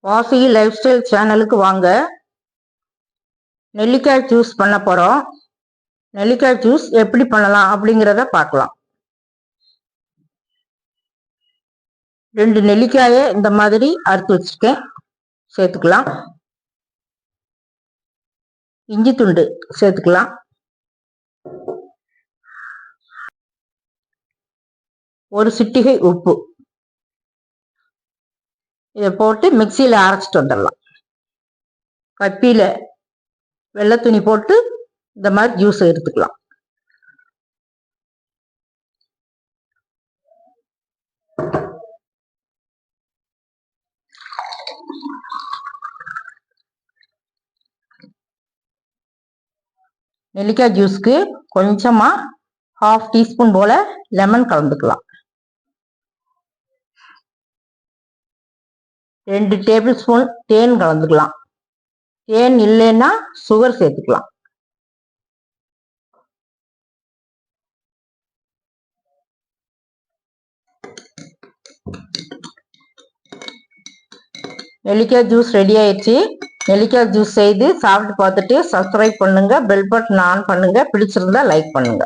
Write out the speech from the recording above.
வாசி life style சேனலுக்கு வாங்க. நெல்லிக்காய் ஜூஸ் பண்ண போறோம். நெல்லிக்காய் ஜூஸ் எப்படி பண்ணலாம் அப்படிங்கிறத பார்க்கலாம். 2 நெல்லிக்காயை இந்த மாதிரி அறுத்து வச்சிருக்கேன், சேர்த்துக்கலாம். இஞ்சி துண்டு சேர்த்துக்கலாம். ஒரு சிட்டிகை உப்பு. இதை போட்டு மிக்சியில அரைச்சிட்டு வந்துடலாம். கப்பியில வெள்ளை துணி போட்டு இந்த மாதிரி ஜூஸ் எடுத்துக்கலாம். நெல்லிக்காய் ஜூஸ்க்கு கொஞ்சமா 1/2 டீஸ்பூன் போல லெமன் கலந்துக்கலாம். 2 டேபிள் ஸ்பூன் தேன் கலந்துக்கலாம். தேன் இல்லைன்னா சுகர் சேர்த்துக்கலாம். நெல்லிக்காய் ஜூஸ் ரெடி ஆயிடுச்சு. நெல்லிக்காய் ஜூஸ் செய்து சாப்பிட்டு பார்த்துட்டு சப்ஸ்கிரைப் பண்ணுங்க, பெல் பட்டன் ஆன் பண்ணுங்க, பிடிச்சிருந்தா லைக் பண்ணுங்க.